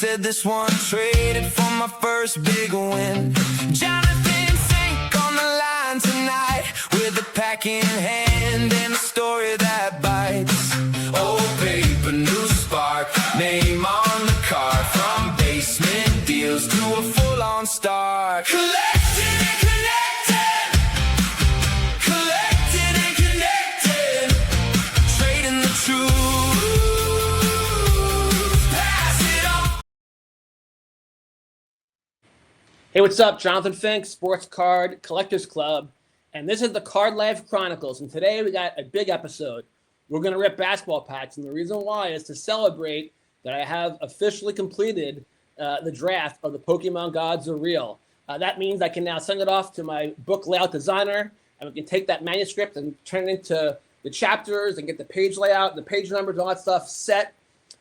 said this one traded for my first big win. Jonathan Fink on the line tonight with a pack in hand and a story that bites. Old paper, new spark, name on the card. From basement deals to a full-on start. Collected and connected, collected and connected, trading the truth, pass it on. Hey, what's up? Jonathan Fink, Sports Card Collectors Club, and this is the Card Life Chronicles. And today we got a big episode. We're going to rip basketball packs, and the reason why is to celebrate that I have officially completed the draft of the Pokemon Gods Are Real. That means I can now send it off to my book layout designer, and we can take that manuscript and turn it into the chapters and get the page layout, the page numbers, all that stuff set,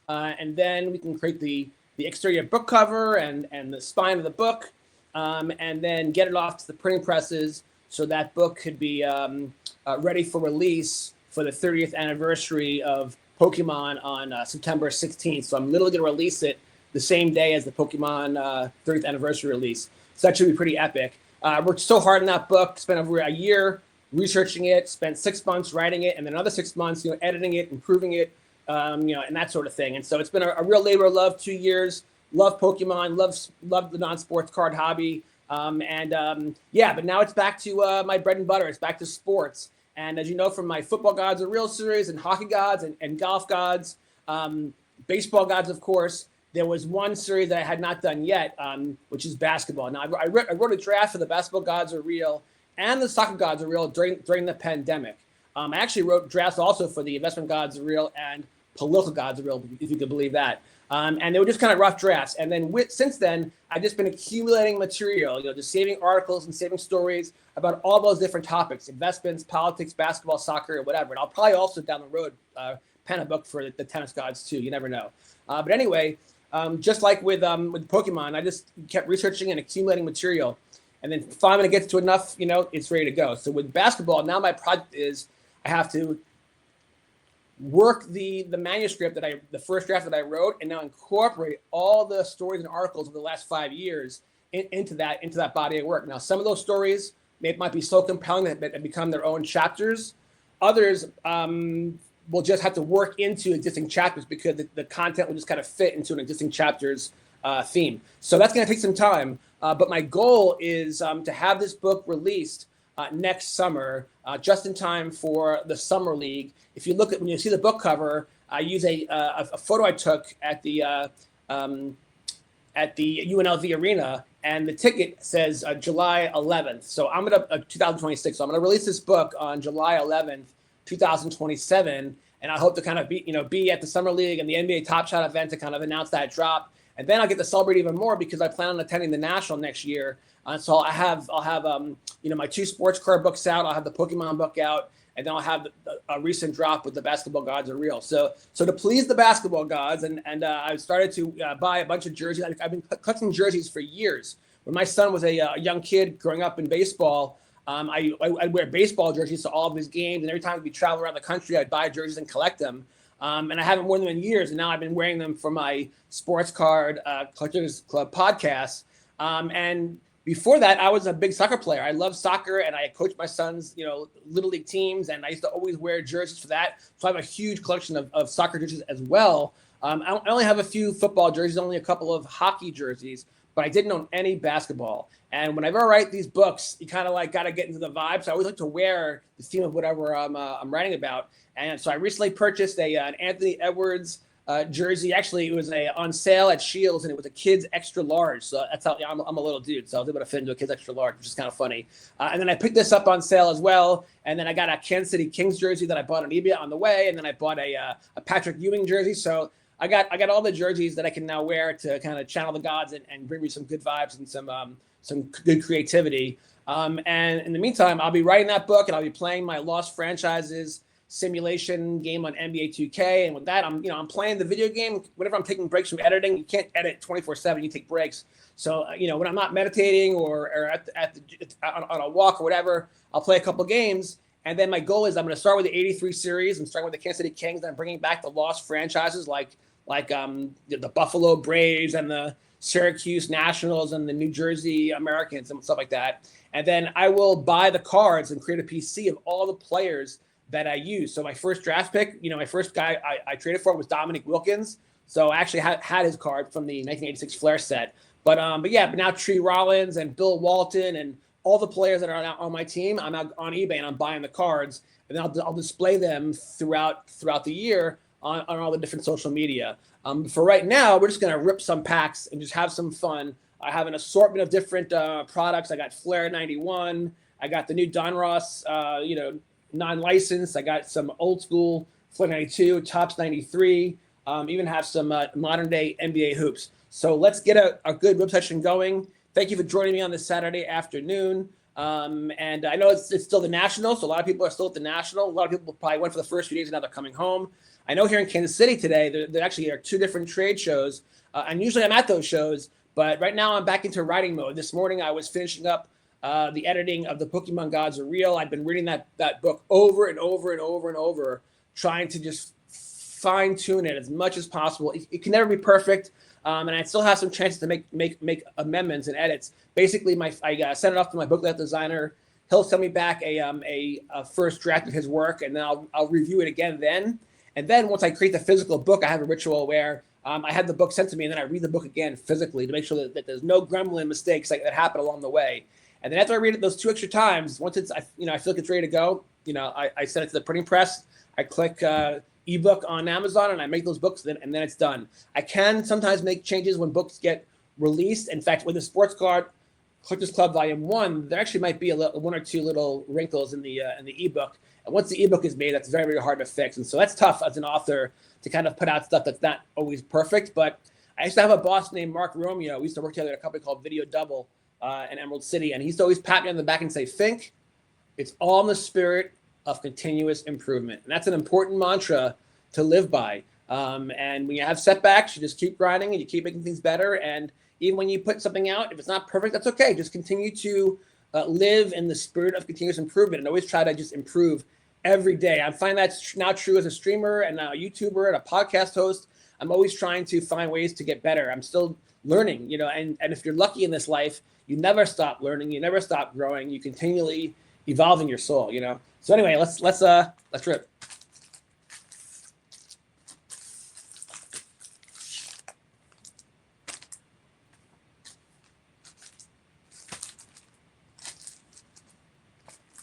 and then we can create the exterior book cover and the spine of the book, and then get it off to the printing presses so that book could be ready for release for the 30th anniversary of Pokemon on September 16th. So I'm literally going to release it the same day as the Pokemon 30th anniversary release. So that should be pretty epic. Worked so hard on that book, spent over a year researching it, spent 6 months writing it, and then another 6 months, editing it, improving it, and that sort of thing. And so it's been a real labor of love, 2 years. Love Pokemon, love the non-sports card hobby. But now it's back to my bread and butter. It's back to sports. And as you know from my Football Gods Are Real series and Hockey Gods and Golf Gods, Baseball Gods, of course, there was one series that I had not done yet, which is basketball. Now, I wrote a draft for the Basketball Gods Are Real and the Soccer Gods Are Real during the pandemic. I actually wrote drafts also for the Investment Gods Are Real and Political Gods Are Real, if you could believe that. And they were just kind of rough drafts. And then since then, I've just been accumulating material, just saving articles and saving stories about all those different topics: investments, politics, basketball, soccer, or whatever. And I'll probably also down the road pen a book for the tennis gods too. You never know. But anyway, just like with Pokemon, I just kept researching and accumulating material. And then finally, when it gets to enough, it's ready to go. So with basketball, now my project is I have to work the manuscript the first draft that I wrote, and now incorporate all the stories and articles of the last 5 years into that body of work. Now, some of those stories might be so compelling that they become their own chapters. Others will just have to work into existing chapters because the content will just kind of fit into an existing chapter's theme. So that's going to take some time. But my goal is to have this book released next summer, just in time for the Summer League. If you look when you see the book cover, I use a photo I took at the UNLV arena, and the ticket says July 11th. So I'm gonna 2026. So I'm gonna release this book on July 11th, 2027, and I hope to kind of be at the Summer League and the NBA Top Shot event to kind of announce that drop. And then I'll get to celebrate even more because I plan on attending the National next year. So I'll have my 2 sports card books out. I'll have the Pokemon book out, and then I'll have a recent drop with the Basketball Gods Are Real. So to please the basketball gods, and I started to buy a bunch of jerseys. I've been collecting jerseys for years. When my son was a young kid growing up in baseball, I'd wear baseball jerseys to all of his games, and every time we travel around the country, I'd buy jerseys and collect them. And I haven't worn them in years, and now I've been wearing them for my Sports Card Collectors Club podcast. And before that, I was a big soccer player. I love soccer, and I coached my son's, little league teams, and I used to always wear jerseys for that. So I have a huge collection of soccer jerseys as well. I only have a few football jerseys, only a couple of hockey jerseys, but I didn't own any basketball. And whenever I write these books, you kind of got to get into the vibe. So I always like to wear the theme of whatever I'm writing about. And so I recently purchased an Anthony Edwards jersey. Actually, it was on sale at Shields, and it was a kid's extra large. So that's how I'm a little dude, so I was able to fit into a kid's extra large, which is kind of funny. And then I picked this up on sale as well. And then I got a Kansas City Kings jersey that I bought on eBay on the way. And then I bought a Patrick Ewing jersey. So I got all the jerseys that I can now wear to kind of channel the gods and bring me some good vibes and some good creativity. And in the meantime, I'll be writing that book, and I'll be playing my Lost Franchises simulation game on NBA 2K. And with that, I'm playing the video game. Whenever I'm taking breaks from editing, you can't edit 24/7. You take breaks. So, when I'm not meditating or on a walk or whatever, I'll play a couple games. And then my goal is I'm going to start with the 83 series and start with the Kansas City Kings. And I'm bringing back the Lost Franchises like like the Buffalo Braves and the Syracuse Nationals and the New Jersey Americans and stuff like that. And then I will buy the cards and create a PC of all the players that I use. So my first draft pick, my first guy I traded for was Dominique Wilkins. So I actually had his card from the 1986 Flair set. But now Tree Rollins and Bill Walton and all the players that are on my team, I'm out on eBay and I'm buying the cards, and then I'll display them throughout the year on all the different social media. For right now, we're just gonna rip some packs and just have some fun. I have an assortment of different products. I got Flair 91. I got the new Don Ross, non-licensed. I got some old school Flair 92, Topps 93. Even have some modern day NBA hoops. So let's get a good rib session going. Thank you for joining me on this Saturday afternoon. And I know it's still the National, so a lot of people are still at the National. A lot of people probably went for the first few days and now they're coming home. I know here in Kansas City today, there actually are two different trade shows. And usually I'm at those shows, but right now I'm back into writing mode. This morning I was finishing up the editing of The Pokemon Gods Are Real. I've been reading that book over and over and over and over, trying to just fine tune it as much as possible. It can never be perfect. And I still have some chances to make amendments and edits. Basically, I send it off to my booklet designer. He'll send me back a first draft of his work, and then I'll review it again then. And then once I create the physical book, I have a ritual where I have the book sent to me, and then I read the book again physically to make sure that there's no grumbling mistakes that happen along the way. And then after I read it those 2 extra times, once I feel like it's ready to go, I send it to the printing press. I click ebook on Amazon and I make those books, and then it's done. I can sometimes make changes when books get released. In fact, with the Sports Card Collectors Club Volume 1, there actually might be one or two little wrinkles in the ebook. And once the ebook is made, that's very, very hard to fix. And so that's tough as an author to kind of put out stuff that's not always perfect. But I used to have a boss named Mark Romeo. We used to work together at a company called Video Double in Emerald City. And he used to always pat me on the back and say, Fink, it's all in the spirit of continuous improvement. And that's an important mantra to live by. And when you have setbacks, you just keep grinding and you keep making things better. And even when you put something out, if it's not perfect, that's okay. Just continue to live in the spirit of continuous improvement and always try to just improve every day. I find that's now true as a streamer and now a YouTuber and a podcast host. I'm always trying to find ways to get better. I'm still learning, and if you're lucky in this life, you never stop learning, you never stop growing, you continually evolving your soul, So anyway, let's rip.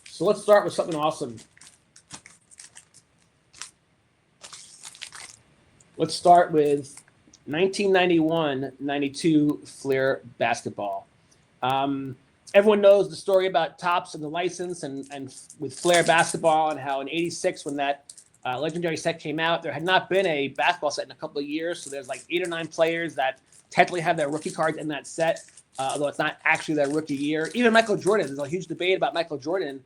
So let's start with something awesome. Let's start with 1991-92 Flair basketball. Everyone knows the story about Topps and the license and with Flair basketball and how in 86 when that legendary set came out, there had not been a basketball set in a couple of years. So there's like 8 or 9 players that technically have their rookie cards in that set, although it's not actually their rookie year. Even Michael Jordan, there's a huge debate about Michael Jordan.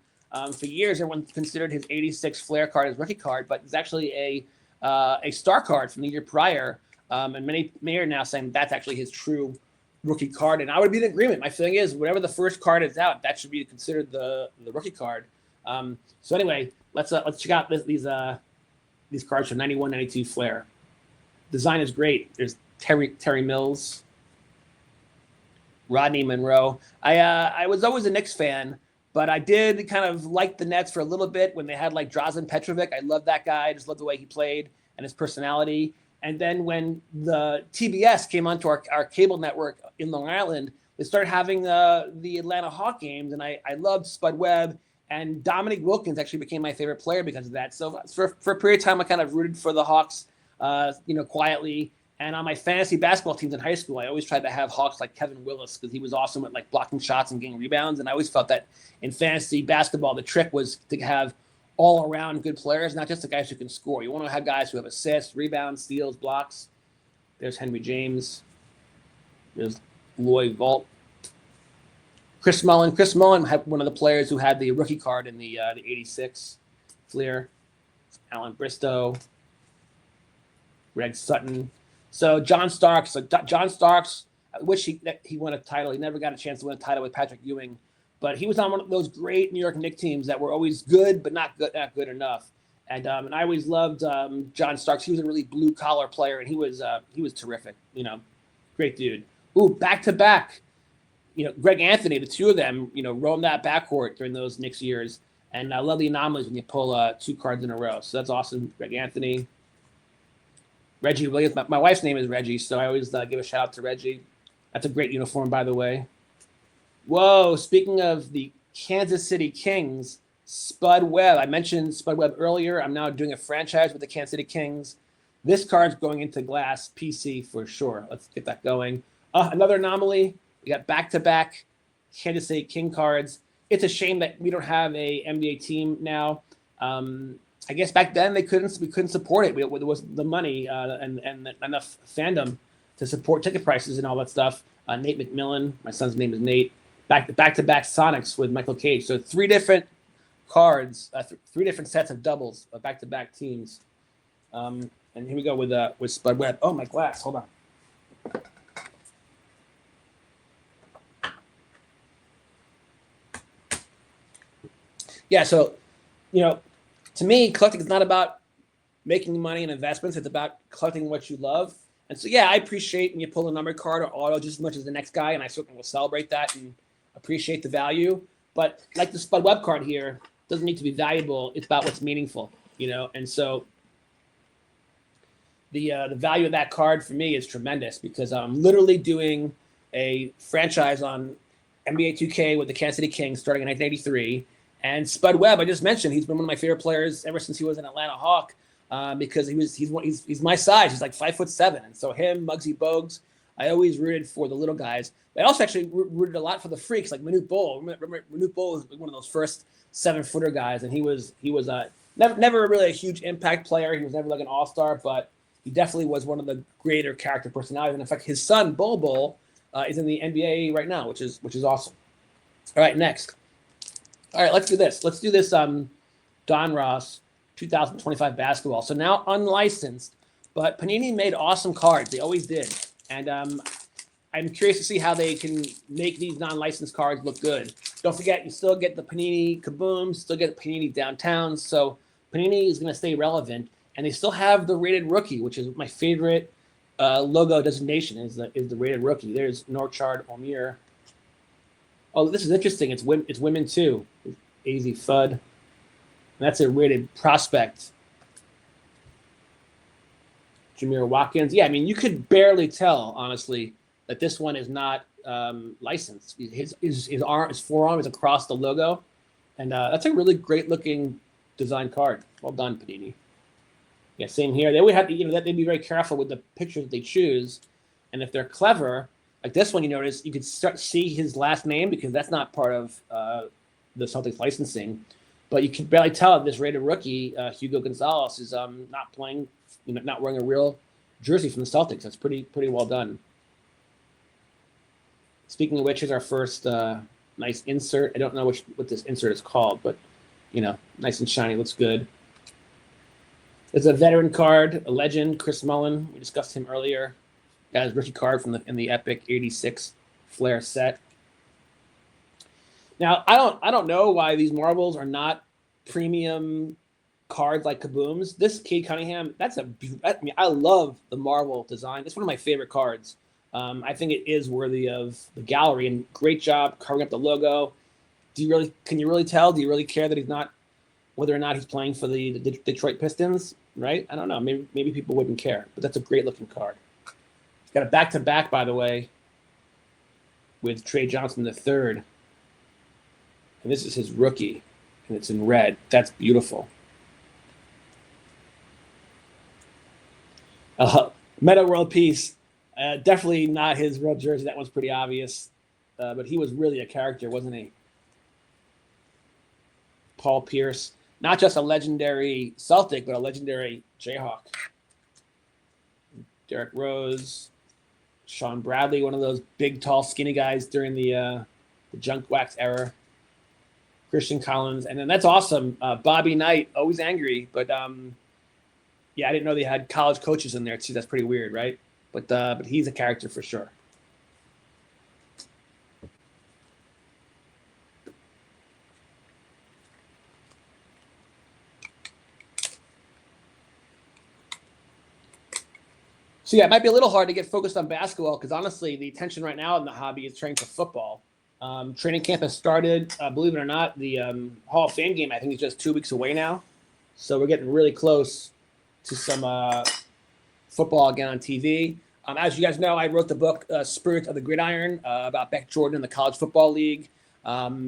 For years, everyone considered his 86 Flair card his rookie card, but it's actually a star card from the year prior. And many are now saying that's actually his true rookie card. And I would be in agreement. My feeling is whatever the first card is out, that should be considered the rookie card. So anyway, let's check out these cards from 91-92 Flair. Design is great. There's Terry Mills, Rodney Monroe. I was always a Knicks fan. But I did kind of like the Nets for a little bit when they had like Drazen Petrovic. I loved that guy. I just loved the way he played and his personality. And then when the TBS came onto our cable network in Long Island, they started having the Atlanta Hawk games. And I loved Spud Webb. And Dominique Wilkins actually became my favorite player because of that. So for a period of time, I kind of rooted for the Hawks, quietly. And on my fantasy basketball teams in high school, I always tried to have Hawks like Kevin Willis because he was awesome at like blocking shots and getting rebounds. And I always felt that in fantasy basketball, the trick was to have all around good players, not just the guys who can score. You want to have guys who have assists, rebounds, steals, blocks. There's Henry James. There's Lloyd Vault. Chris Mullin. Chris Mullin had one of the players who had the rookie card in the 86 Flair. Alan Bristow. Greg Sutton. So John Starks, I wish he won a title. He never got a chance to win a title with Patrick Ewing, but he was on one of those great New York Knicks teams that were always good, but not good enough. And I always loved John Starks. He was a really blue collar player, and he was terrific. Great dude. Ooh, back to back. Greg Anthony, the two of them, roamed that backcourt during those Knicks years. And I love the anomalies when you pull two cards in a row. So that's awesome. Greg Anthony. Reggie Williams. My wife's name is Reggie, so I always give a shout out to Reggie. That's a great uniform, by the way. Whoa, speaking of the Kansas City Kings, Spud Webb. I mentioned Spud Webb earlier. I'm now doing a franchise with the Kansas City Kings. This card's going into glass PC for sure. Let's get that going. Another anomaly. We got back-to-back Kansas City King cards. It's a shame that we don't have a NBA team now. I guess back then we couldn't support it. There was the money and enough fandom to support ticket prices and all that stuff. Nate McMillan, my son's name is Nate. Back-to-back Sonics with Michael Cage. So 3 different cards, 3 different sets of doubles of back-to-back teams. And here we go with Spud Webb. Oh, my glass. Hold on. Yeah, so, to me, collecting is not about making money and investments. It's about collecting what you love. And so, yeah, I appreciate when you pull a numbered card or auto just as much as the next guy, and I certainly will celebrate that and appreciate the value. But like the Spud Webb card here, doesn't need to be valuable. It's about what's meaningful, And so the value of that card for me is tremendous because I'm literally doing a franchise on NBA 2K with the Kansas City Kings starting in 1983. And Spud Webb, I just mentioned, he's been one of my favorite players ever since he was an Atlanta Hawk because he's my size. He's like 5'7", and so him, Muggsy Bogues, I always rooted for the little guys. I also actually rooted a lot for the freaks like Manute Bol. Remember Manute Bol was one of those first 7-footer guys, and he was never really a huge impact player. He was never like an all-star, but he definitely was one of the greater character personalities. And in fact, his son Bol is in the NBA right now, which is awesome. All right, next. All right, let's do this. Let's do this Don Ross 2025 basketball. So now unlicensed, but Panini made awesome cards. They always did. And I'm curious to see how they can make these non-licensed cards look good. Don't forget, you still get the Panini Kabooms, still get Panini Downtowns. So Panini is going to stay relevant. And they still have the rated rookie, which is my favorite logo designation is the rated rookie. There's Norchard Omir. Oh, this is interesting. It's women too. AZ Fudd. And that's a rated prospect. Jameer Watkins. Yeah, I mean, you could barely tell, honestly, that this one is not licensed. His forearm is across the logo. And that's a really great looking design card. Well done, Panini. Yeah, same here. They would have to, they'd be very careful with the pictures that they choose. And if they're clever, like this one, you notice you could start to see his last name because that's not part of the Celtics licensing. But you can barely tell this rated rookie, Hugo Gonzalez, is not playing, not wearing a real jersey from the Celtics. That's pretty well done. Speaking of which, here's our first nice insert. I don't know what this insert is called, but nice and shiny, looks good. There's a veteran card, a legend, Chris Mullin. We discussed him earlier. Got his rookie card in the epic '86 Flair set. Now, I don't know why these marbles are not premium cards like Kabooms. This Cade Cunningham, I love the marble design. It's one of my favorite cards. I think it is worthy of the gallery, and great job covering up the logo. Can you really tell? Do you really care that he's not, whether or not he's playing for the Detroit Pistons? Right? I don't know. Maybe people wouldn't care, but that's a great looking card. Got a back-to-back, by the way, with Trey Johnson III. And this is his rookie, and it's in red. That's beautiful. Meta World Peace. Definitely not his real jersey. That one's pretty obvious. But he was really a character, wasn't he? Paul Pierce. Not just a legendary Celtic, but a legendary Jayhawk. Derrick Rose. Sean Bradley, one of those big, tall, skinny guys during the junk wax era. Christian Collins. And then that's awesome. Bobby Knight, always angry. But, yeah, I didn't know they had college coaches in there, too. That's pretty weird, right? But he's a character for sure. So yeah, it might be a little hard to get focused on basketball because honestly, the attention right now in the hobby is training for football. Training camp has started. Believe it or not, the Hall of Fame game I think is just 2 weeks away now. So we're getting really close to some football again on TV. As you guys know, I wrote the book Spirit of the Gridiron about Beck Jordan in the College Football League,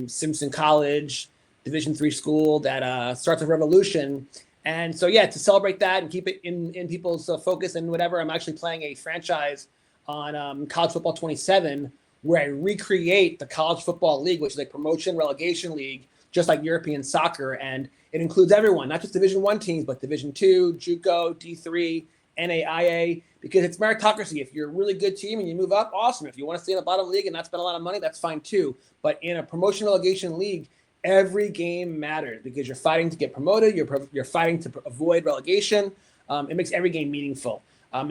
Simpson College, Division III school that starts a revolution. And so, yeah, to celebrate that and keep it in people's focus and whatever, I'm actually playing a franchise on College Football 27 where I recreate the College Football League, which is a promotion relegation league, just like European soccer. And it includes everyone, not just Division I teams, but Division II, JUCO, D3, NAIA, because it's meritocracy. If you're a really good team and you move up, awesome. If you want to stay in the bottom league and not spend a lot of money, that's fine too. But in a promotion relegation league, every game matters because you're fighting to get promoted. You're fighting to avoid relegation. It makes every game meaningful.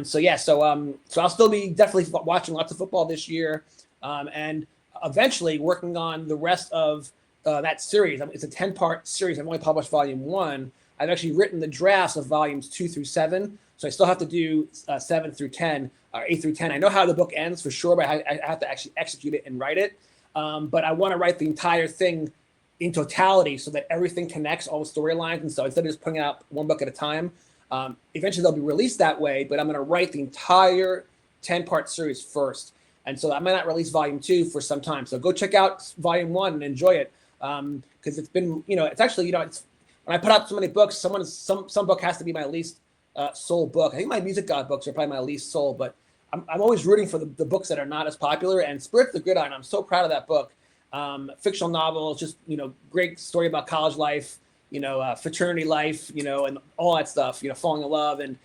So I'll still be definitely watching lots of football this year, and eventually working on the rest of that series. It's a 10-part series. I've only published volume 1. I've actually written the drafts of volumes 2 through 7. So I still have to do 7 through 10, or 8 through 10. I know how the book ends for sure, but I have to actually execute it and write it. But I want to write the entire thing in totality so that everything connects, all the storylines. And so instead of just putting out one book at a time, eventually they'll be released that way, but I'm going to write the entire 10-part series first. And so I might not release volume 2 for some time. So go check out volume 1 and enjoy it. Because it's been, it's actually, it's when I put out so many books, some book has to be my least sold book. I think my Music God books are probably my least sold, but I'm always rooting for the books that are not as popular. And Spirit of the Gridiron, I'm so proud of that book. Fictional novel, just, great story about college life, fraternity life, and all that stuff, falling in love and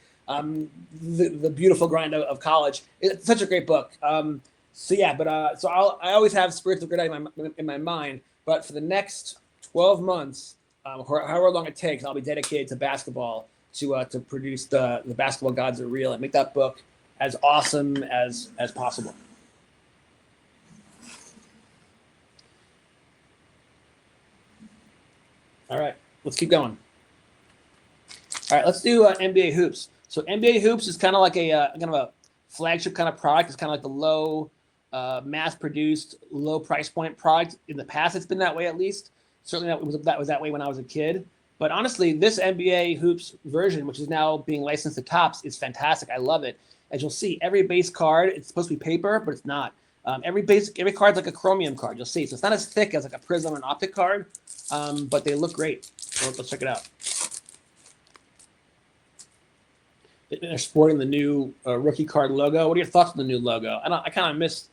the beautiful grind of college. It's such a great book. So I always have Spirit of the Gridiron in my mind, but for the next 12 months, however long it takes, I'll be dedicated to basketball to produce the Basketball Gods Are Real and make that book as awesome as possible. All right, let's keep going. All right, let's do NBA hoops. So NBA hoops is kind of like a flagship kind of product. It's kind of like the low mass-produced, low price point product. In the past, it's been that way at least. Certainly that was that way when I was a kid. But honestly, this NBA hoops version, which is now being licensed to Topps, is fantastic. I love it. As you'll see, every base card, it's supposed to be paper, but it's not. Every card's like a chromium card. You'll see. So it's not as thick as like a Prism or an Optic card, but they look great. So let's check it out. They're sporting the new rookie card logo. What are your thoughts on the new logo? I kind of miss.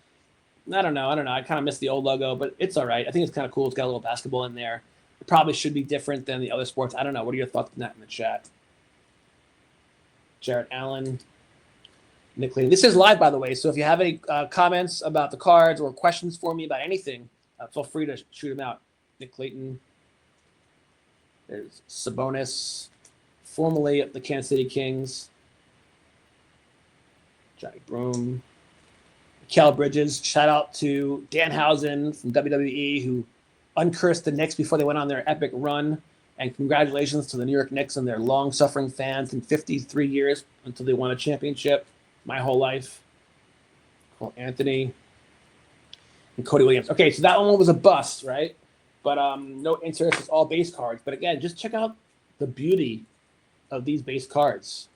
I don't know. I kind of miss the old logo, but it's all right. I think it's kind of cool. It's got a little basketball in there. It probably should be different than the other sports. I don't know. What are your thoughts on that in the chat? Jarrett Allen, Nick Clayton. This is live, by the way, so if you have any comments about the cards or questions for me about anything, feel free to shoot them out. Nick Clayton. There's Sabonis, formerly of the Kansas City Kings. Johnny Broom. Cal Bridges. Shout out to Danhausen from WWE, who uncursed the Knicks before they went on their epic run. And congratulations to the New York Knicks and their long-suffering fans in 53 years until they won a championship. My whole life. Cole Anthony. And Cody Williams. Okay, so that one was a bust, right? But no interest. It's all base cards. But again, just check out the beauty of these base cards.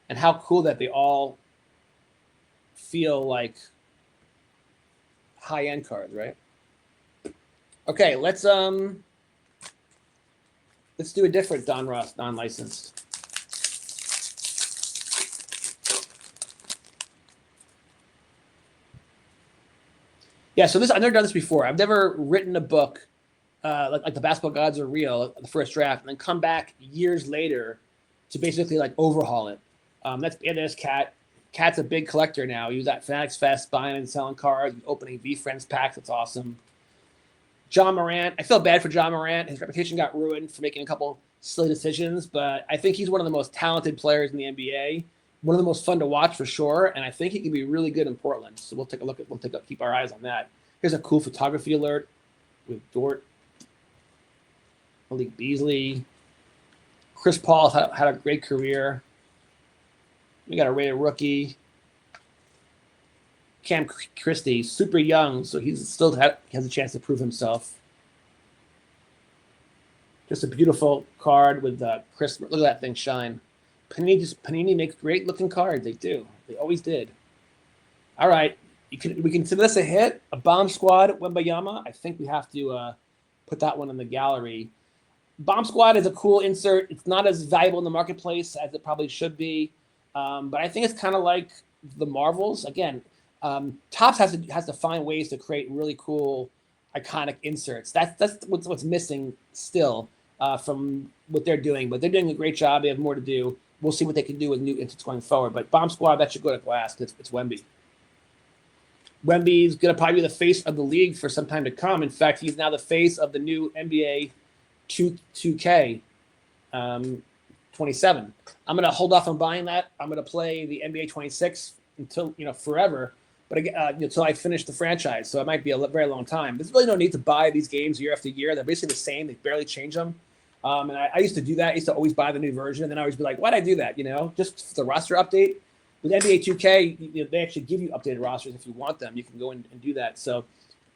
And how cool that they all feel like high-end cards, right? Okay, let's do a different Don Ross non-licensed. Yeah, so I've never done this before. I've never written a book like the Basketball Gods Are Real, the first draft, and then come back years later to basically like overhaul it. There's Cat. Cat's a big collector now. He was at Fanatics Fest buying and selling cards, opening V-Friends packs. That's awesome. John Morant. I feel bad for John Morant. His reputation got ruined for making a couple silly decisions, but I think he's one of the most talented players in the NBA. One of the most fun to watch for sure, and I think he can be really good in Portland. So keep our eyes on that. Here's a cool photography alert with Dort, Malik Beasley. Chris Paul had a great career. We got a rated rookie. Cam Christie, super young, so he's still has a chance to prove himself. Just a beautiful card with crisp. Look at that thing shine. Panini makes great looking cards. They do. They always did. All right, we consider this a hit. A bomb squad Wembayama. I think we have to put that one in the gallery. Bomb Squad is a cool insert. It's not as valuable in the marketplace as it probably should be, but I think it's kind of like the Marvels. Again, Topps has to find ways to create really cool, iconic inserts. That's what's missing still from what they're doing. But they're doing a great job. They have more to do. We'll see what they can do with new inserts going forward. But Bomb Squad, that should go to glass. It's Wemby. Wemby's going to probably be the face of the league for some time to come. In fact, he's now the face of the new NBA 2K 27. I'm going to hold off on buying that. I'm going to play the NBA 26 until forever, but until I finish the franchise. So it might be a very long time. There's really no need to buy these games year after year. They're basically the same. They barely change them. And I used to do that. I used to always buy the new version, and then I always be like, "Why'd I do that?" Just the roster update. With NBA 2K, they actually give you updated rosters if you want them. You can go in and do that. So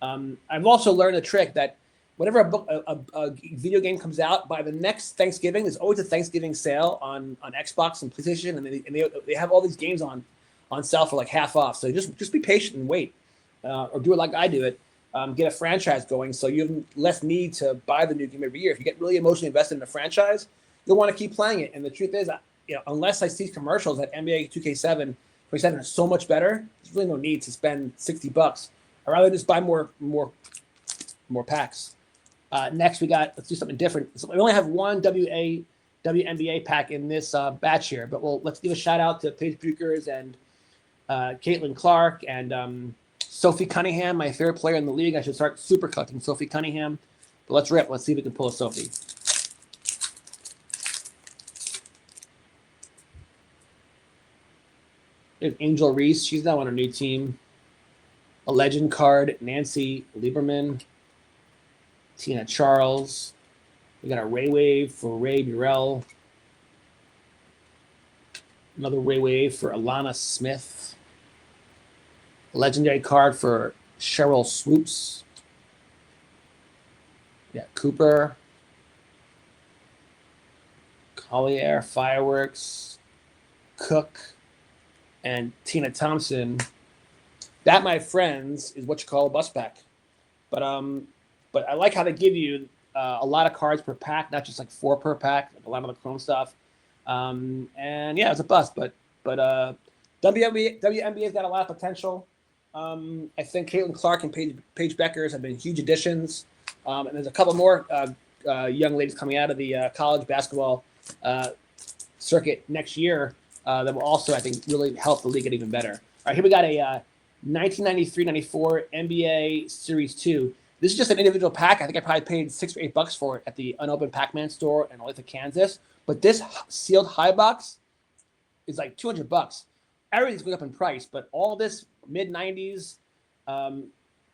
I've also learned a trick that whenever a video game comes out, by the next Thanksgiving, there's always a Thanksgiving sale on Xbox and PlayStation, and they have all these games on sale for like half off. So just be patient and wait, or do it like I do it. Get a franchise going, so you have less need to buy the new game every year. If you get really emotionally invested in a franchise, you'll want to keep playing it. And the truth is, unless I see commercials that NBA 2K7 27 is so much better, there's really no need to spend $60. I'd rather just buy more packs. Next, let's do something different. So we only have one WNBA pack in this batch here, but let's give a shout out to Paige Buchers and Caitlin Clark and Sophie Cunningham, my favorite player in the league. I should start super collecting Sophie Cunningham. But let's rip. Let's see if we can pull a Sophie. There's Angel Reese. She's now on a new team. A legend card, Nancy Lieberman. Tina Charles. We got a Ray Wave for Ray Burrell. Another Ray Wave for Alana Smith. A legendary card for Cheryl Swoops. Yeah, Cooper. Collier, Fireworks. Cook. And Tina Thompson. That, my friends, is what you call a bus pack. But I like how they give you a lot of cards per pack, not just like 4 per pack, like a lot of the Chrome stuff. And yeah, it's a bust. But WNBA's got a lot of potential. I think Caitlin Clark and Paige Buchers have been huge additions. And there's a couple more young ladies coming out of the college basketball circuit next year that will also, I think, really help the league get even better. All right, here we got a 1993-94 NBA Series 2. This is just an individual pack. I think I probably paid $6 or $8 for it at the unopened Pac-Man store in Olathe, Kansas. But this sealed high box is like $200. Everything's going up in price, but all this mid-90s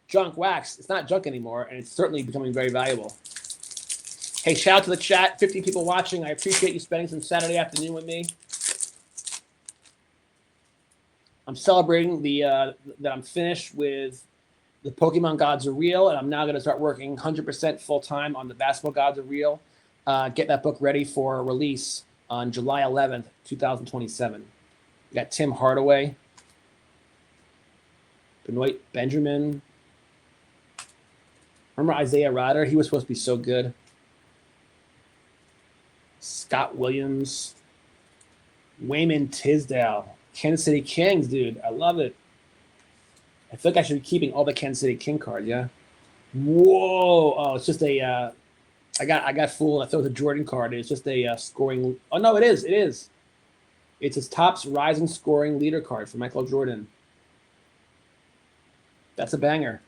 junk wax, it's not junk anymore, and it's certainly becoming very valuable. Hey, shout out to the chat. 15 people watching. I appreciate you spending some Saturday afternoon with me. I'm celebrating that I'm finished with the Pokemon Gods Are Real, and I'm now going to start working 100% full-time on the Basketball Gods Are Real. Get that book ready for release on July 11th, 2027. We got Tim Hardaway, Benoit Benjamin. Remember Isaiah Rodder? He was supposed to be so good. Scott Williams. Wayman Tisdale. Kansas City Kings, dude. I love it. I feel like I should be keeping all the Kansas City King cards, yeah? Whoa. Oh, it's just a I got fooled. I thought it was a Jordan card. It's just a scoring. Oh, no, it is. It is. It's his Topps Rising Scoring Leader card for Michael Jordan. That's a banger.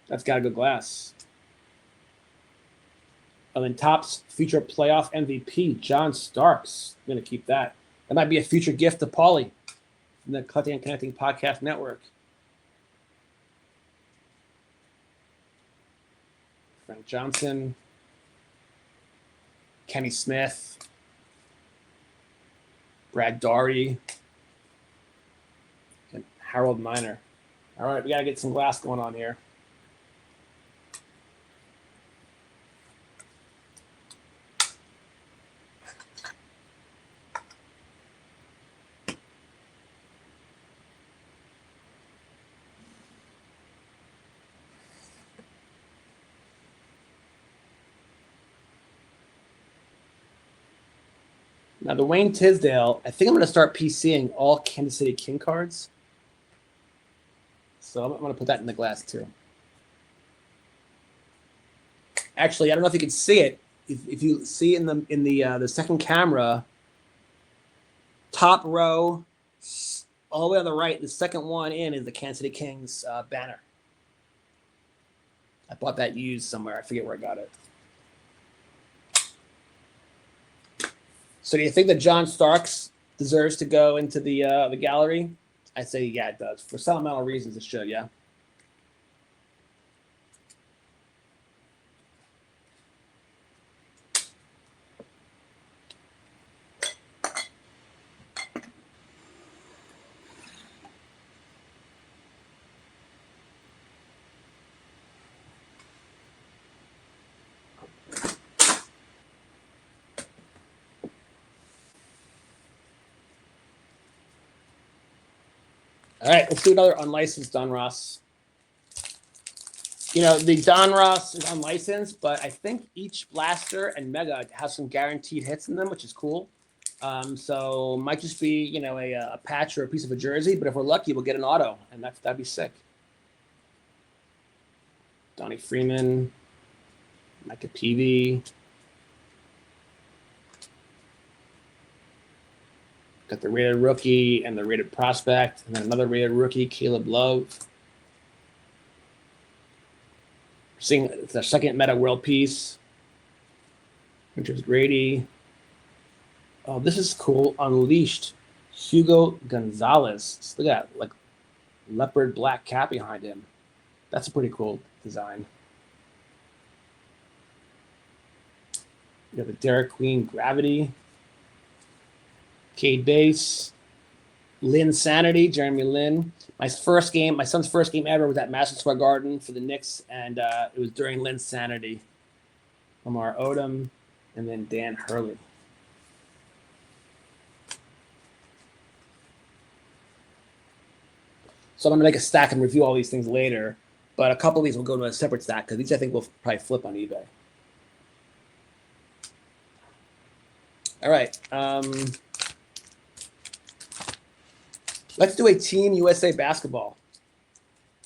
That's got a good glass. And then Topps Future Playoff MVP, John Starks. I'm going to keep that. That might be a future gift to Paulie from the Collecting and Connecting Podcast Network. Frank Johnson. Kenny Smith. Brad Daugherty, and Harold Miner. All right, we got to get some glass going on here. Now, the Wayne Tisdale, I think I'm going to start PCing all Kansas City King cards. So I'm going to put that in the glass too. Actually, I don't know if you can see it. If you see in the second camera, top row, all the way on the right, the second one in is the Kansas City Kings banner. I bought that used somewhere. I forget where I got it. So do you think that John Starks deserves to go into the gallery? I'd say yeah, it does. For sentimental reasons, it should. Yeah. All right, let's do another unlicensed Don Ross. You know, the Don Ross is unlicensed, but I think each blaster and mega has some guaranteed hits in them, which is cool. So might just be, you know, a patch or a piece of a jersey, but if we're lucky, we'll get an auto, and that'd be sick. Donnie Freeman, Micah Peavy. Got the rated rookie and the rated prospect, and then another rated rookie, Caleb Love. Seeing the second meta world piece. Winters Grady. Oh, this is cool. Unleashed. Hugo Gonzalez. Look at that, like leopard black cap behind him. That's a pretty cool design. You got the Derek Queen Gravity. Cade Base. Lynn Sanity, Jeremy Lin. My son's first game ever was at Madison Square Garden for the Knicks, and it was during Lynn Sanity. Lamar Odom, and then Dan Hurley. So I'm going to make a stack and review all these things later, but a couple of these will go to a separate stack because these I think will probably flip on eBay. All right. Let's do a Team USA basketball.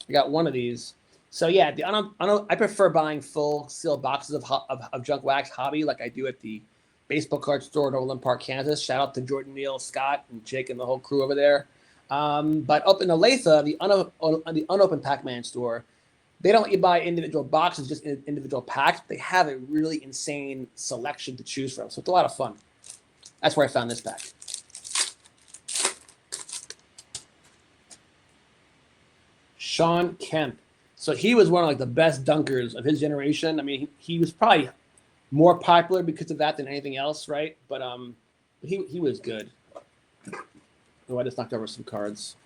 I got one of these. So yeah, I prefer buying full sealed boxes of junk wax hobby like I do at the baseball card store in Overland Park, Kansas. Shout out to Jordan, Neal, Scott, and Jake and the whole crew over there. But up in Olathe, the unopened Pac-Man store, they don't let you buy individual boxes, just individual packs. They have a really insane selection to choose from. So it's a lot of fun. That's where I found this pack. Sean Kemp. So he was one of like the best dunkers of his generation. I mean, he was probably more popular because of that than anything else, right? But he was good. Oh, I just knocked over some cards.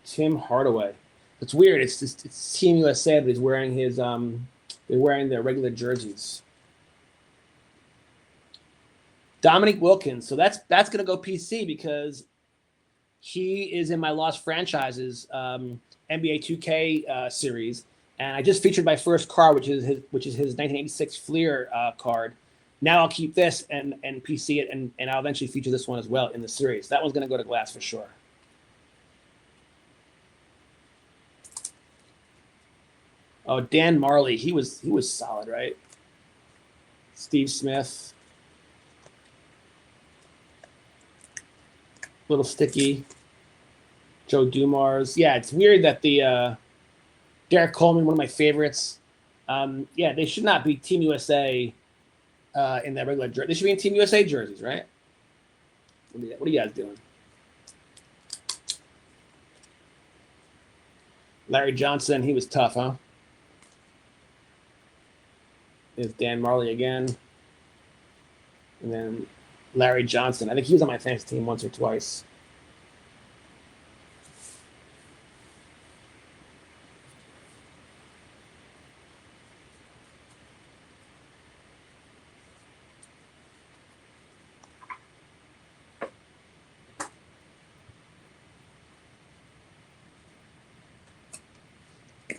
Tim Hardaway. It's weird. It's Team USA, but he's wearing his they're wearing their regular jerseys. Dominique Wilkins. So that's going to go PC because he is in my Lost Franchises NBA 2K series, and I just featured my first card, which is his 1986 Fleer card. Now I'll keep this and PC it, and I'll eventually feature this one as well in the series. That one's going to go to glass for sure. Oh, Dan Marley. He was solid, right? Steve Smith. Little sticky. Joe Dumars. Yeah, it's weird that the Derek Coleman, one of my favorites. Yeah, they should not be Team USA in that regular jersey. They should be in Team USA jerseys, right? What are you guys doing? Larry Johnson, he was tough, huh? is Dan Marley again. And then Larry Johnson. I think he was on my fantasy team once or twice.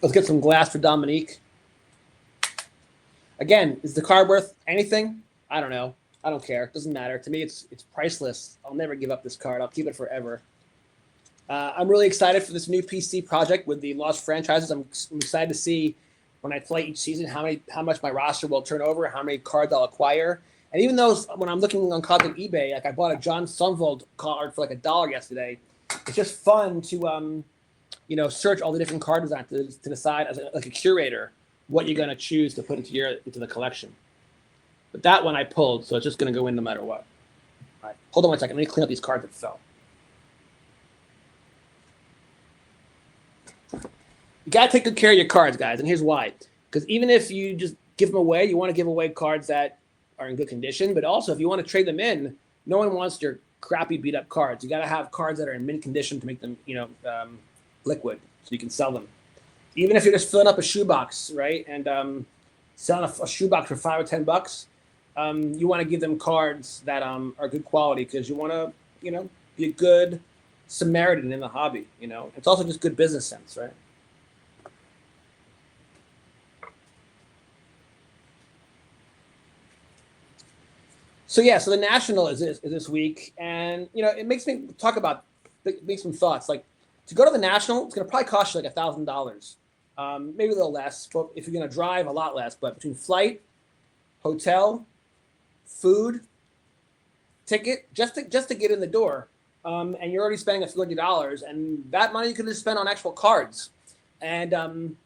Let's get some glass for Dominique. Again, is the card worth anything? I don't know. I don't care. It doesn't matter. To me, it's priceless. I'll never give up this card. I'll keep it forever. I'm really excited for this new PC project with the Lost Franchises. I'm excited to see when I play each season how much my roster will turn over, how many cards I'll acquire. And even though when I'm looking on cards on eBay, like I bought a John Sundvold card for like $1 yesterday. It's just fun to search all the different card designs to decide as like a curator what you're going to choose to put into the collection. But that one I pulled, so it's just going to go in no matter what. All right, hold on one second. Let me clean up these cards that fell. You got to take good care of your cards, guys, and here's why. Because even if you just give them away, you want to give away cards that are in good condition, but also if you want to trade them in, no one wants your crappy beat-up cards. You got to have cards that are in mint condition to make them, liquid, so you can sell them. Even if you're just filling up a shoebox, right, and selling a shoebox for $5 or $10, you want to give them cards that are good quality because you want to, be a good Samaritan in the hobby. It's also just good business sense, right? So the National is this week, and it makes me talk about make some thoughts. Like to go to the National, it's going to probably cost you like $1,000, maybe a little less. But if you're going to drive, a lot less. But between flight, hotel, food, ticket, just to get in the door, and you're already spending a few $100, and that money you could just spend on actual cards. And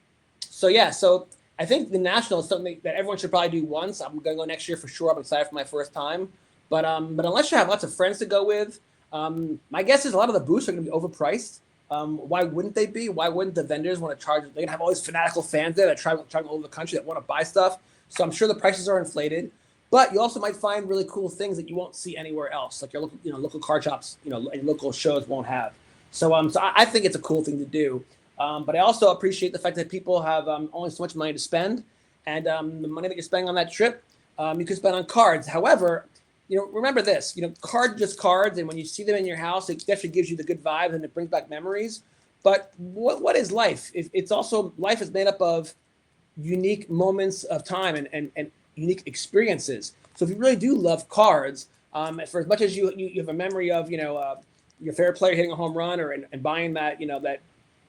so I think the National is something that everyone should probably do once. I'm going to go next year for sure. I'm excited for my first time. But unless you have lots of friends to go with, my guess is a lot of the booths are going to be overpriced. Why wouldn't they be? Why wouldn't the vendors want to charge? They're going to have all these fanatical fans there that travel all over the country that want to buy stuff. So I'm sure the prices are inflated. But you also might find really cool things that you won't see anywhere else, like your local card shops, and local shows won't have. So I think it's a cool thing to do. But I also appreciate the fact that people have only so much money to spend, and the money that you're spending on that trip, you can spend on cards. However, remember this, cards just cards, and when you see them in your house, it definitely gives you the good vibe and it brings back memories. But what is life? It's also, life is made up of unique moments of time and unique experiences. So if you really do love cards, for as much as you have a memory of, your favorite player hitting a home run and buying that, that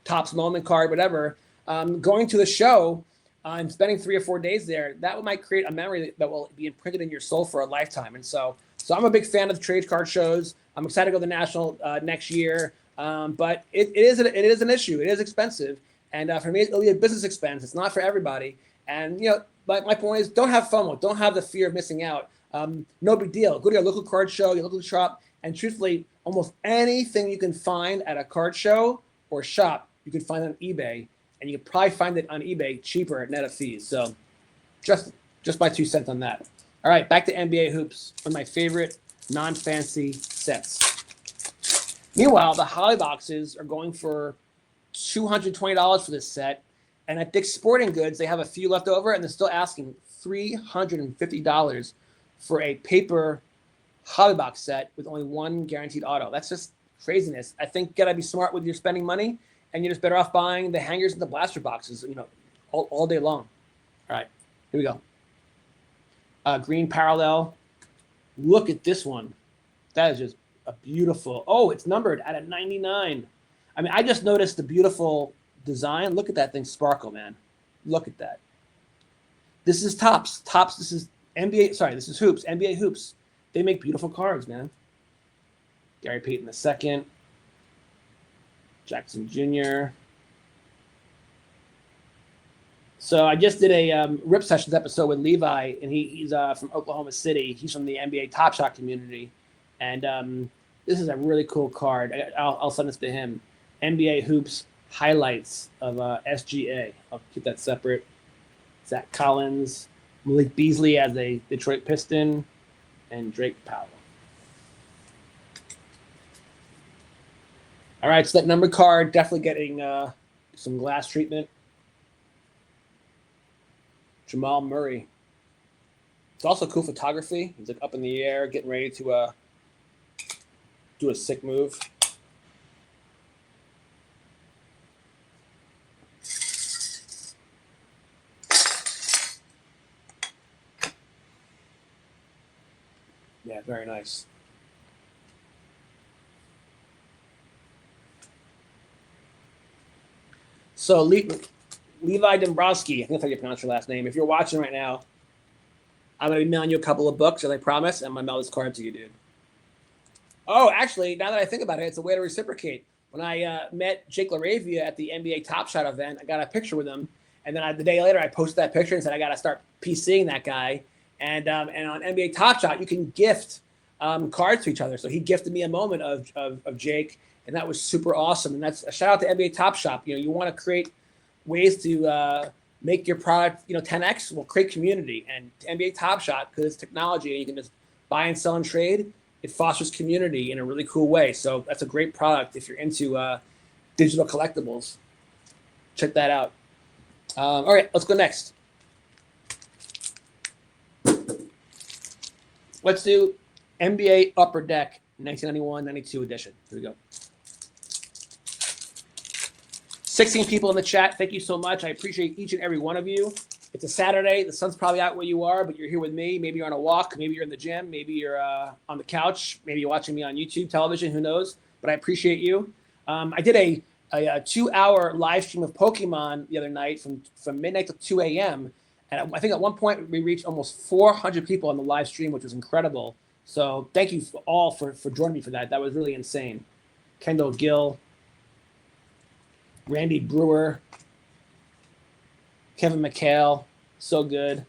Topps moment card, whatever, going to the show and spending 3 or 4 days there, that might create a memory that will be imprinted in your soul for a lifetime. And so I'm a big fan of the trade card shows. I'm excited to go to the National next year, but it is an issue. It is expensive, and for me, it'll be a business expense. It's not for everybody. And my point is, don't have FOMO. Don't have the fear of missing out. No big deal. Go to your local card show, your local shop, and truthfully, almost anything you can find at a card show or shop, you can find on eBay, and you can probably find it on eBay cheaper at net of fees. So just my 2 cents on that. All right, back to NBA hoops, one of my favorite non-fancy sets. Meanwhile, the Holly boxes are going for $220 for this set, and at Dick's Sporting Goods, they have a few left over, and they're still asking $350 for a paper Holly box set with only one guaranteed auto. That's just craziness. I think you gotta be smart with your spending money, and you're just better off buying the hangers and the blaster boxes, all day long. All right, here we go. Green parallel. Look at this one. That is just a beautiful. Oh, it's numbered at a 99. I mean, I just noticed the beautiful design. Look at that thing sparkle, man. Look at that. This is Topps. Topps. This is NBA. Sorry, this is Hoops. NBA Hoops. They make beautiful cards, man. Gary Payton II. Jackson Jr. So I just did a Rip Sessions episode with Levi, and he's from Oklahoma City. He's from the NBA Top Shot community, and this is a really cool card. I'll send this to him. NBA Hoops highlights of SGA. I'll keep that separate. Zach Collins, Malik Beasley as a Detroit Piston, and Drake Powell. All right, so that number card definitely getting some glass treatment. Jamal Murray. It's also cool photography. He's like up in the air, getting ready to do a sick move. Yeah, very nice. So Levi Dombrowski, I think that's how you pronounce your last name. If you're watching right now, I'm going to be mailing you a couple of books, as I promised, and I'm going to mail this card to you, dude. Oh, actually, now that I think about it, it's a way to reciprocate. When I met Jake LaRavia at the NBA Top Shot event, I got a picture with him, and then the day later, I posted that picture and said I got to start PCing that guy. And on NBA Top Shot, you can gift cards to each other. So he gifted me a moment of Jake, and that was super awesome. And that's a shout out to NBA Top Shop. You want to create ways to make your product 10x. Well, create community, and NBA Top Shot, because it's technology and you can just buy and sell and trade. It fosters community in a really cool way. So that's a great product if you're into digital collectibles. Check that out. All right, let's go next. Let's do NBA Upper Deck 1991-92 edition. Here we go. 16 people in the chat. Thank you so much. I appreciate each and every one of you. It's a Saturday. The sun's probably out where you are, but you're here with me. Maybe you're on a walk. Maybe you're in the gym. Maybe you're on the couch. Maybe you're watching me on YouTube television. Who knows? But I appreciate you. I did a 2-hour live stream of Pokemon the other night from midnight to 2 a.m. And I think at one point we reached almost 400 people on the live stream, which was incredible. So thank you all for joining me for that. That was really insane. Kendall Gill, Randy Brewer, Kevin McHale, so good.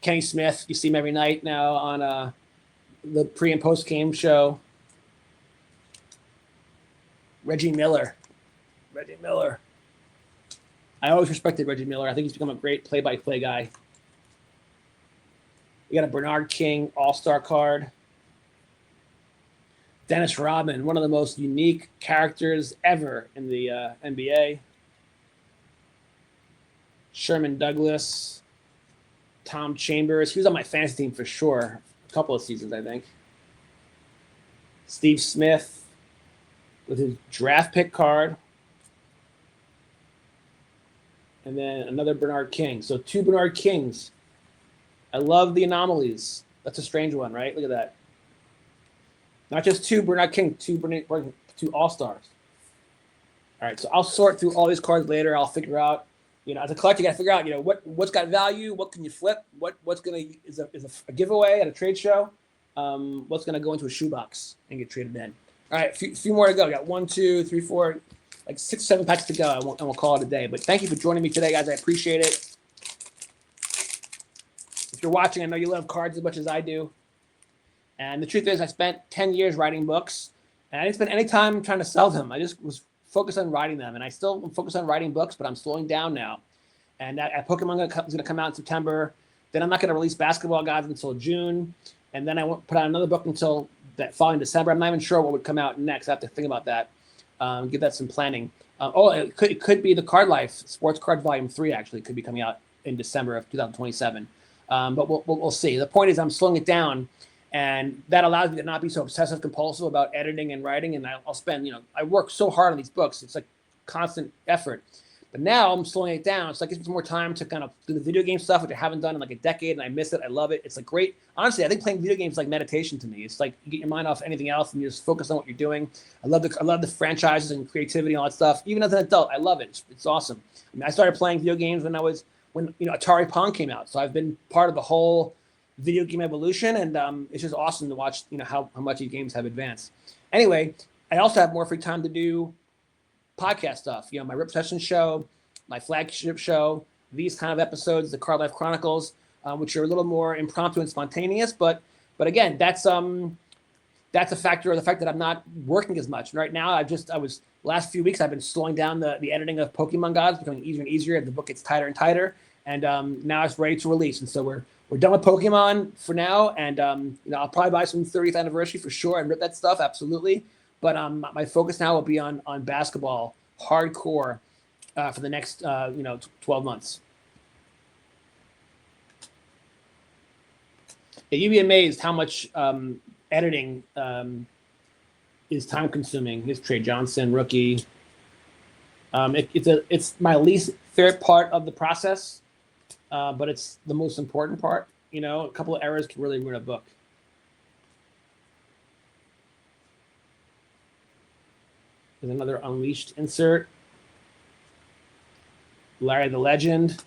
Kenny Smith, you see him every night now on the pre and post game show. Reggie Miller. I always respected Reggie Miller. I think he's become a great play-by-play guy. We got a Bernard King All-Star card. Dennis Rodman, one of the most unique characters ever in the NBA. Sherman Douglas, Tom Chambers. He was on my fantasy team for sure. A couple of seasons, I think. Steve Smith with his draft pick card. And then another Bernard King. So 2 Bernard Kings. I love the anomalies. That's a strange one, right? Look at that. Not just 2 Bernard King, 2 All-Stars. All right, so I'll sort through all these cards later. I'll figure out, as a collector, you got to figure out, what's got value, what can you flip, what's going to is a giveaway at a trade show, what's going to go into a shoebox and get traded in. All right, a few more to go. We got 1, 2, 3, 4, like 6, 7 packs to go, and we'll call it a day. But thank you for joining me today, guys. I appreciate it. If you're watching, I know you love cards as much as I do. And the truth is, I spent 10 years writing books, and I didn't spend any time trying to sell them. I just was focused on writing them, and I still am focused on writing books, but I'm slowing down now. And Pokemon is going to come out in September. Then I'm not going to release Basketball Gods until June, and then I won't put out another book until that following December. I'm not even sure what would come out next. I have to think about that. Give that some planning. It could be the Card Life Sports Card Volume 3. Actually, could be coming out in December of 2027. But we'll see. The point is, I'm slowing it down. And that allows me to not be so obsessive compulsive about editing and writing. And I'll spend, I work so hard on these books. It's like constant effort. But now I'm slowing it down. So it gives me more time to kind of do the video game stuff, which I haven't done in like a decade. And I miss it. I love it. It's like great. Honestly, I think playing video games is like meditation to me. It's like you get your mind off anything else and you just focus on what you're doing. I love the franchises and creativity and all that stuff. Even as an adult, I love it. It's awesome. I mean, I started playing video games when Atari Pong came out. So I've been part of the whole video game evolution, and it's just awesome to watch how much these games have advanced. Anyway, I also have more free time to do podcast stuff, my Rip Session show, my flagship show, these kind of episodes, the Card Life Chronicles, which are a little more impromptu and spontaneous, but again, that's a factor of the fact that I'm not working as much right now. Last few weeks I've been slowing down the editing of Pokemon Gods, becoming easier and easier as the book gets tighter and tighter. and now it's ready to release. And so we're done with Pokemon for now, and I'll probably buy some 30th anniversary for sure and rip that stuff absolutely. But my focus now will be on basketball hardcore for the next 12 months. Yeah, you'd be amazed how much editing is time consuming. Here's Trey Johnson, rookie. It's my least favorite part of the process, but it's the most important part. A couple of errors can really ruin a book. There's another Unleashed insert. Larry the Legend.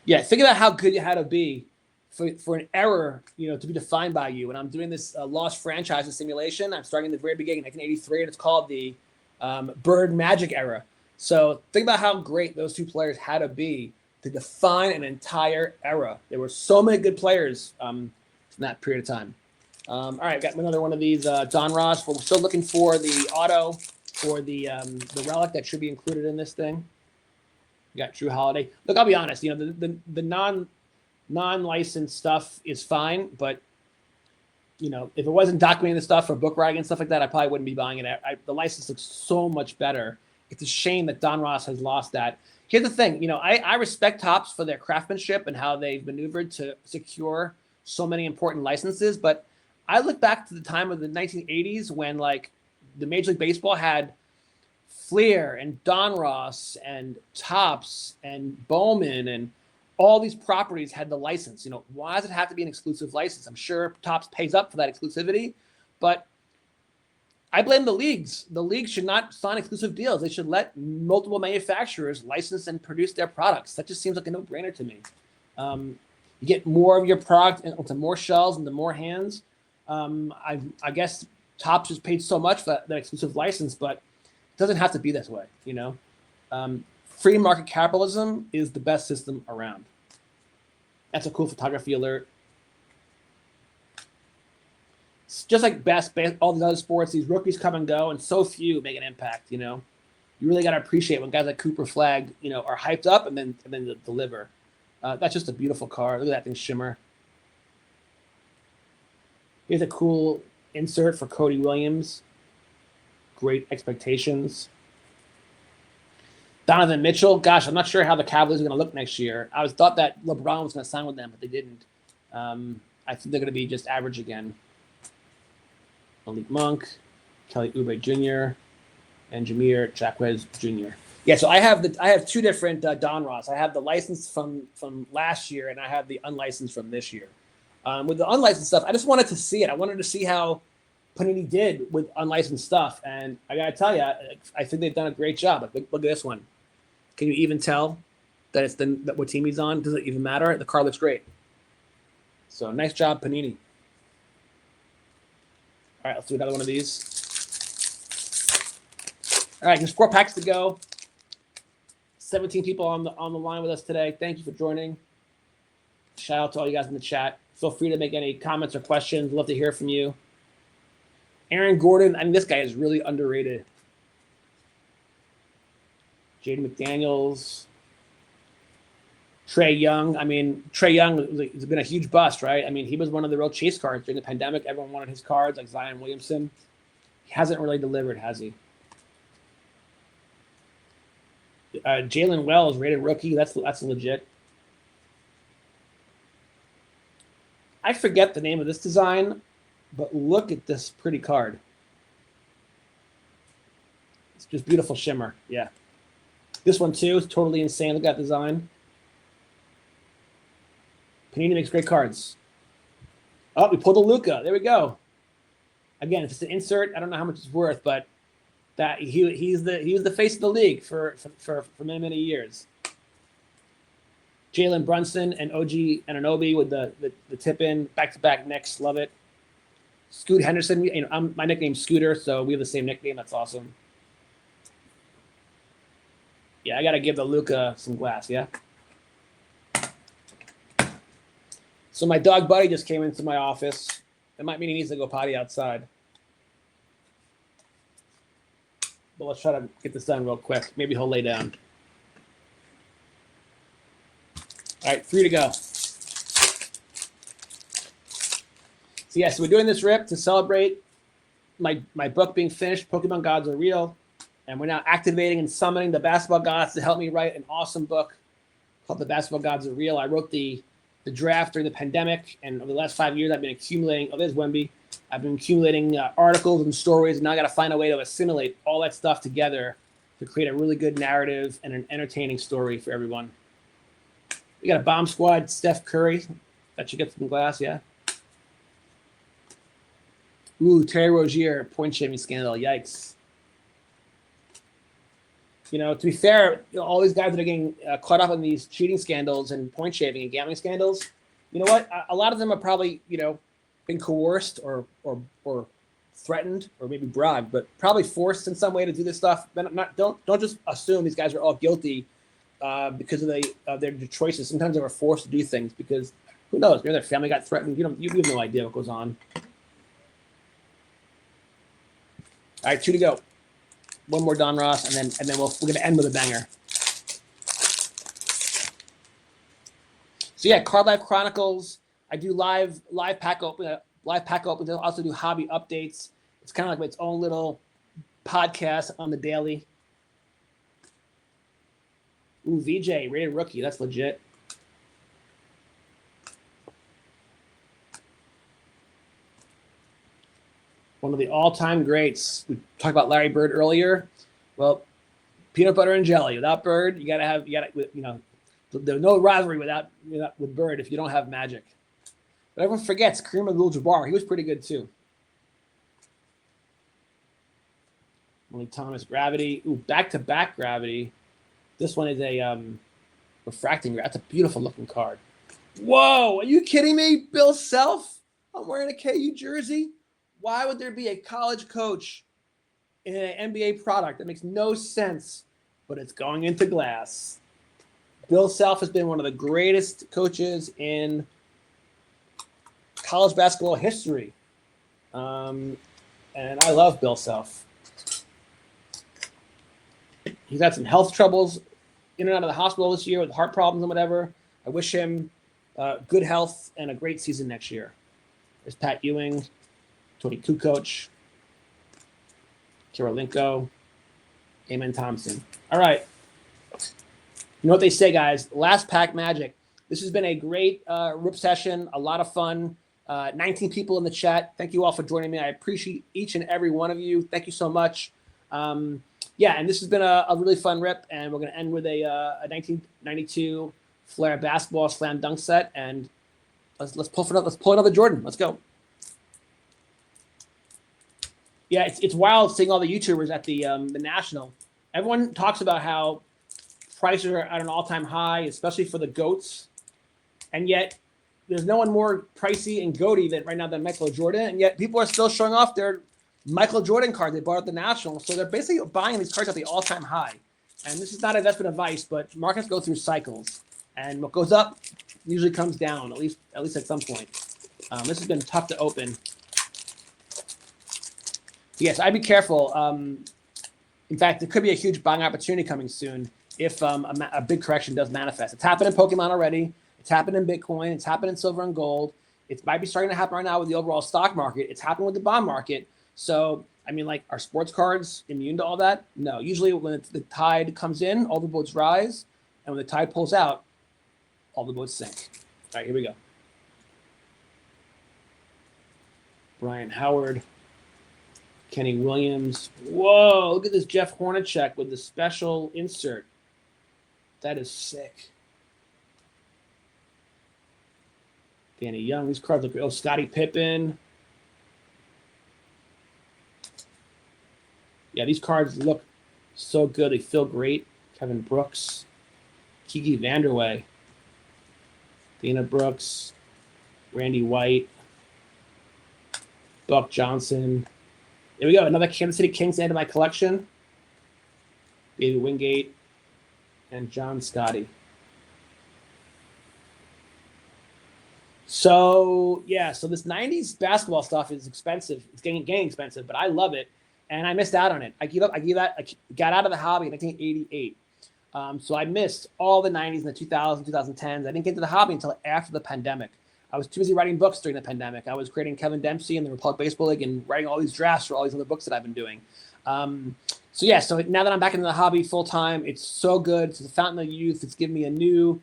Yeah, think about how good you had to be for an error, to be defined by you. And I'm doing this Lost Franchises simulation. I'm starting at the very beginning, 1983, and it's called the Bird Magic era. So think about how great those two players had to be to define an entire era. There were so many good players in that period of time. All right, got another one of these Don Ross. We're still looking for the auto or the relic that should be included in this thing. We got Drew Holiday. Look, I'll be honest. The non-licensed stuff is fine, but if it wasn't documenting the stuff for book writing and stuff like that, I probably wouldn't be buying it. The license looks so much better. It's a shame that Don Ross has lost that. Here's the thing. I respect Topps for their craftsmanship and how they've maneuvered to secure so many important licenses, but I look back to the time of the 1980s when the Major League Baseball had Fleer and Don Ross and Topps and Bowman and all these properties had the license. Why does it have to be an exclusive license? I'm sure Topps pays up for that exclusivity, but I blame the leagues. The leagues should not sign exclusive deals. They should let multiple manufacturers license and produce their products. That just seems like a no-brainer to me. You get more of your product onto more shelves, into more hands. I guess Topps just paid so much for that exclusive license, but it doesn't have to be this way, Free market capitalism is the best system around. That's a cool photography alert. It's just like all these other sports, these rookies come and go, and so few make an impact, You really got to appreciate when guys like Cooper Flag, are hyped up and then deliver. That's just a beautiful card. Look at that thing shimmer. Here's a cool insert for Cody Williams. Great expectations. Donovan Mitchell. Gosh, I'm not sure how the Cavaliers are going to look next year. I thought that LeBron was going to sign with them, but they didn't. I think they're going to be just average again. Malik Monk, Kelly Oubre Jr., and Jameer Jacquez Jr. Yeah, so I have two different Don Ross. I have the license from last year, and I have the unlicensed from this year. With the unlicensed stuff, I just wanted to see it. I wanted to see how Panini did with unlicensed stuff, and I gotta tell you, I think they've done a great job. Look at this one. Can you even tell that it's that what team he's on? Does it even matter? The card looks great. So nice job, Panini. All right, let's do another one of these. All right, there's 4 packs to go. 17 people on the line with us today. Thank you for joining. Shout out to all you guys in the chat. Feel free to make any comments or questions. Love to hear from you. Aaron Gordon, this guy is really underrated. Jaden McDaniels. Trae Young. Trae Young has been a huge bust, right? He was one of the real chase cards during the pandemic. Everyone wanted his cards, like Zion Williamson. He hasn't really delivered, has he? Jalen Wells, rated rookie. That's legit. I forget the name of this design, but look at this pretty card. It's just beautiful shimmer. Yeah. This one, too, is totally insane. Look at that design. Panini makes great cards. Oh, we pulled a Luka. There we go. Again, it's just an insert. I don't know how much it's worth, but that he was the face of the league for many, many years. Jalen Brunson and OG Anunoby with the tip in, back-to-back necks. Love it. Scoot Henderson. My nickname's Scooter, so we have the same nickname. That's awesome. Yeah, I got to give the Luka some glass, yeah? So my dog Buddy just came into my office. That might mean he needs to go potty outside. but let's try to get this done real quick. Maybe he'll lay down. All right, 3 to go. So yeah, so we're doing this rip to celebrate my book being finished, Pokemon Gods Are Real, and we're now activating and summoning the basketball gods to help me write an awesome book called The Basketball Gods Are Real. I wrote the draft during the pandemic, and over the last 5 years, I've been accumulating. Oh, there's Wemby. I've been accumulating articles and stories, and now I got to find a way to assimilate all that stuff together to create a really good narrative and an entertaining story for everyone. We got a bomb squad, Steph Curry. That should get some glass, yeah. Ooh, Terry Rozier, point shaving scandal. Yikes. You know, to be fair, all these guys that are getting caught up in these cheating scandals and point shaving and gambling scandals, you know what? A lot of them are probably, been coerced or threatened or maybe bribed, but probably forced in some way to do this stuff. But don't just assume these guys are all guilty because of their choices. Sometimes they were forced to do things because who knows? Maybe their family got threatened. You have no idea what goes on. All right, 2 to go. One more Don Ross, and then we're going to end with a banger. So yeah, Card Life Chronicles. I do live pack opens. I also do hobby updates. It's kind of like its own little podcast on the daily. Ooh, VJ rated rookie. That's legit. One of the all-time greats. We talked about Larry Bird earlier. Well, peanut butter and jelly. Without Bird, there's no rivalry with Bird if you don't have Magic. But everyone forgets Kareem Abdul-Jabbar. He was pretty good too. Malik Thomas, Gravity. Ooh, back-to-back Gravity. This one is a refracting. That's a beautiful looking card. Whoa, are you kidding me? Bill Self? I'm wearing a KU jersey. Why would there be a college coach in an NBA product? That makes no sense, but it's going into glass. Bill Self has been one of the greatest coaches in college basketball history. And I love Bill Self. He's had some health troubles in and out of the hospital this year with heart problems and whatever. I wish him good health and a great season next year. There's Pat Ewing. Tony Kukoc, Kirilenko, Amen Thompson. All right. You know what they say, guys? Last pack Magic. This has been a great rip session, a lot of fun. 19 people in the chat. Thank you all for joining me. I appreciate each and every one of you. Thank you so much. And this has been a really fun rip, and we're going to end with a 1992 Flair basketball slam dunk set, and let's pull another Jordan. Let's go. Yeah, it's wild seeing all the YouTubers at the National. Everyone talks about how prices are at an all-time high, especially for the GOATs. And yet, there's no one more pricey and GOATy right now than Michael Jordan. And yet, people are still showing off their Michael Jordan cards they bought at the National. So they're basically buying these cards at the all-time high. And this is not investment advice, but markets go through cycles. And what goes up usually comes down, at least at some point. This has been tough to open. Yes, I'd be careful. In fact, there could be a huge buying opportunity coming soon if a big correction does manifest. It's happened in Pokemon already. It's happened in Bitcoin. It's happened in silver and gold. It might be starting to happen right now with the overall stock market. It's happened with the bond market. So, are sports cards immune to all that? No. Usually when the tide comes in, all the boats rise. And when the tide pulls out, all the boats sink. All right, here we go. Brian Howard. Kenny Williams. Whoa, look at this Jeff Hornacek with the special insert. That is sick. Danny Young. These cards look great. Oh, Scottie Pippen. Yeah, these cards look so good. They feel great. Kevin Brooks. Kiki Vanderway. Dana Brooks. Randy White. Buck Johnson. There we go. Another Kansas City Kings to add to my collection. Baby Wingate and John Scotty. So this 90s basketball stuff is expensive. It's getting expensive, but I love it. and I missed out on it. I got out of the hobby in 1988. So I missed all the 90s and the 2000s, 2010s. I didn't get into the hobby until after the pandemic. I was too busy writing books during the pandemic. I was creating Kevin Dempsey and the Republic Baseball League and writing all these drafts for all these other books that I've been doing. So now that I'm back into the hobby full time, it's so good. It's the fountain of youth. It's given me a new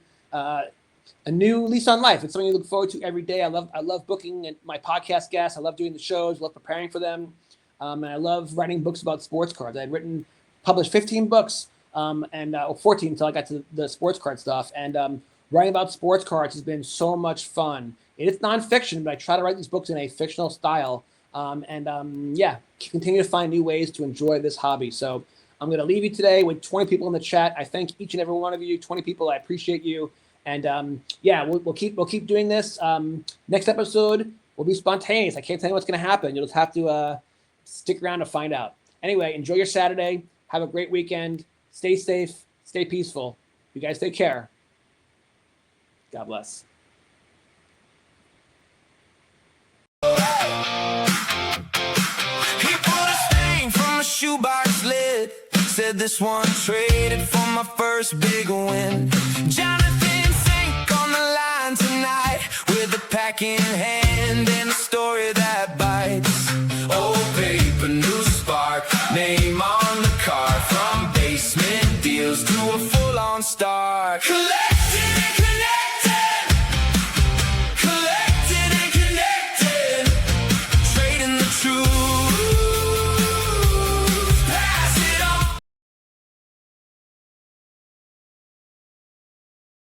lease on life. It's something to look forward to every day. I love booking my podcast guests. I love doing the shows. I love preparing for them. And I love writing books about sports cards. I had published 15 books, or 14 until I got to the sports card stuff. And writing about sports cards has been so much fun. It's nonfiction, but I try to write these books in a fictional style. Continue to find new ways to enjoy this hobby. So I'm going to leave you today with 20 people in the chat. I thank each and every one of you, 20 people. I appreciate you. And we'll keep doing this. Next episode will be spontaneous. I can't tell you what's going to happen. You'll just have to stick around to find out. Anyway, enjoy your Saturday. Have a great weekend. Stay safe. Stay peaceful. You guys take care. God bless. He pulled a stain from a shoebox lid. Said this one traded for my first big win. Jonathan Fink on the line tonight with a pack in hand and a story that